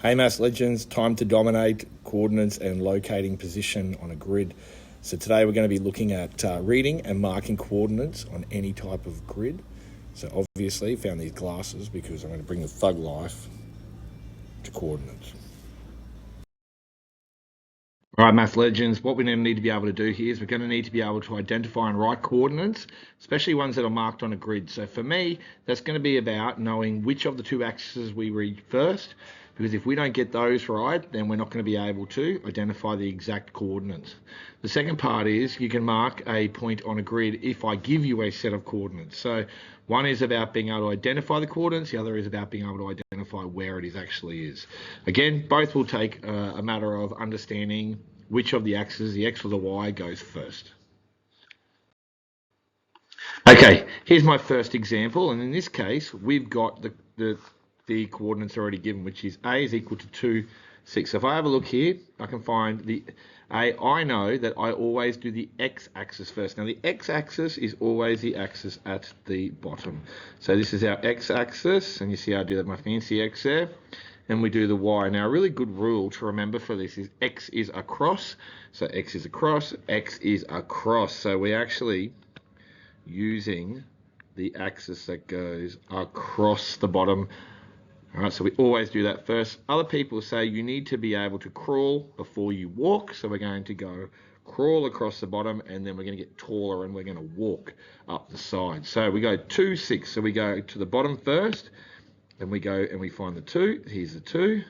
Hey Maths Legends, time to dominate coordinates and locating position on a grid. So today we're going to be looking at reading and marking coordinates on any type of grid. So obviously found these glasses because I'm going to bring the thug life to coordinates. All right, Math Legends, what we're going to need to be able to do here is we're going to need to be able to identify and write coordinates, especially ones that are marked on a grid. So for me, that's going to be about knowing which of the two axes we read first, because if we don't get those right, then we're not going to be able to identify the exact coordinates. The second part is you can mark a point on a grid if I give you a set of coordinates. So one is about being able to identify the coordinates, the other is about being able to identify where it actually is. Again, both will take a matter of understanding which of the axes, the X or the Y, goes first. Okay, here's my first example, and in this case, we've got the coordinates already given, which is A is equal to 2, 6. So if I have a look here, I can find the A. I know that I always do the X-axis first. Now, the X-axis is always the axis at the bottom. So this is our X-axis, and you see I do that my fancy X there. And we do the Y. Now, a really good rule to remember for this is X is across. So X is across, X is across. So we're actually using the axis that goes across the bottom. All right, so we always do that first. Other people say you need to be able to crawl before you walk. So we're going to go crawl across the bottom, and then we're going to get taller and we're going to walk up the side. So we go 2, 6. So we go to the bottom first. Then we go and we find the 2. Here's the 2.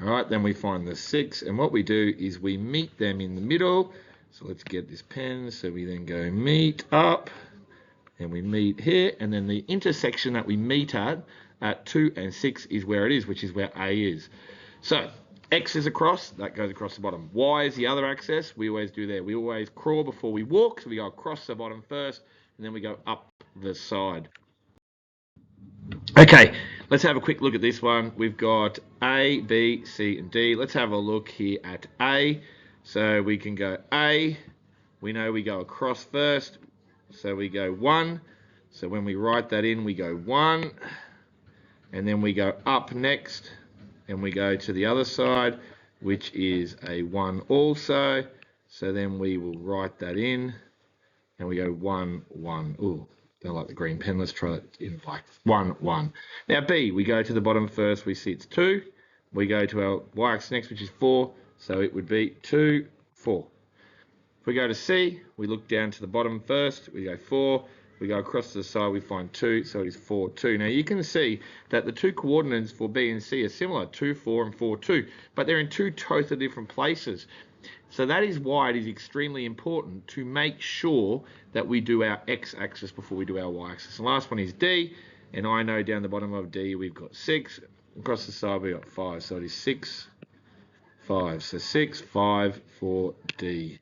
All right, then we find the 6. And what we do is we meet them in the middle. So let's get this pen. So we then go meet up. And we meet here. And then the intersection that we meet at 2 and 6 is where it is, which is where A is. So X is across. That goes across the bottom. Y is the other axis. We always do there. We always crawl before we walk. So we go across the bottom first. And then we go up the side. Okay, let's have a quick look at this one. We've got A, B, C, and D. Let's have a look here at A. So we can go A. We know we go across first. So we go 1. So when we write that in, we go 1. And then we go up next. And we go to the other side, which is a 1 also. So then we will write that in. And we go 1, 1. Ooh. Don't like the green pen. Let's try it in like 1, 1. Now B, we go to the bottom first. We see it's 2. We go to our y-axis next, which is 4. So it would be 2, 4. If we go to C, we look down to the bottom first. We go 4. We go across to the side. We find 2. So it is 4, 2. Now you can see that the two coordinates for B and C are similar, 2, 4, and 4, 2. But they're in two totally different places. So that is why it is extremely important to make sure that we do our X-axis before we do our Y-axis. The last one is D, and I know down the bottom of D we've got 6. Across the side we've got 5, so it is 6, 5. So 6, 5 for D.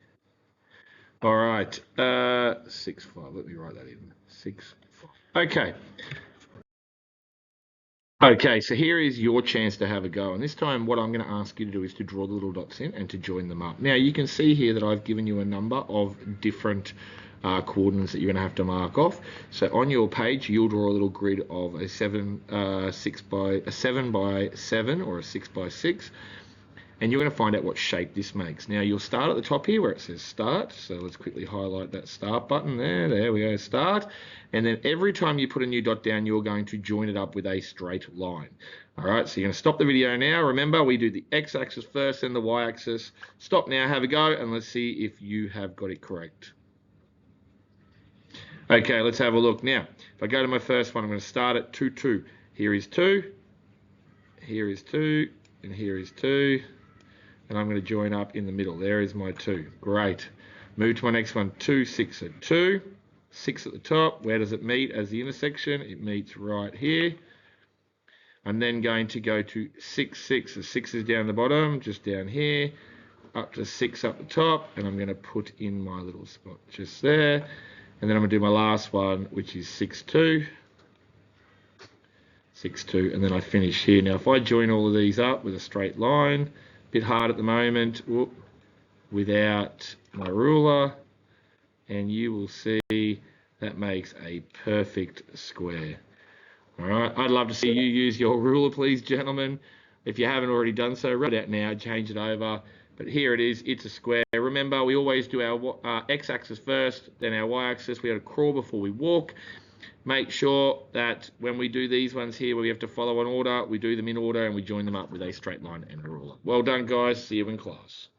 All right, 6, 5. Let me write that in. 6, 5. Okay. Okay, so here is your chance to have a go. And this time what I'm going to ask you to do is to draw the little dots in and to join them up. Now you can see here that I've given you a number of different coordinates that you're going to have to mark off. So on your page, you'll draw a little grid of a 7 by 7 or a 6 by 6. And you're going to find out what shape this makes. Now you'll start at the top here where it says start. So let's quickly highlight that start button there. There we go, start. And then every time you put a new dot down, you're going to join it up with a straight line. All right, so you're going to stop the video now. Remember, we do the X-axis first and the Y-axis. Stop now, have a go, and let's see if you have got it correct. Okay, let's have a look. Now, if I go to my first one, I'm going to start at 2, 2. Here is 2. Here is 2. And here is 2. And I'm going to join up in the middle. There is my 2. Great. Move to my next one. 2, 6 and 2. 6 at the top. Where does it meet as the intersection? It meets right here. I'm then going to go to 6, 6. The 6 is down the bottom, just down here. Up to 6 up the top. And I'm going to put in my little spot just there. And then I'm going to do my last one, which is 6, 2. 6, 2. And then I finish here. Now, if I join all of these up with a straight line, bit hard at the moment, without my ruler, and you will see that makes a perfect square. All right, I'd love to see you use your ruler, please, gentlemen. If you haven't already done so, write it out now, change it over. But here it is, it's a square. Remember, we always do our x-axis first, then our y-axis. We got to crawl before we walk. Make sure that when we do these ones here where we have to follow an order, we do them in order and we join them up with a straight line and a ruler. Well done, guys. See you in class.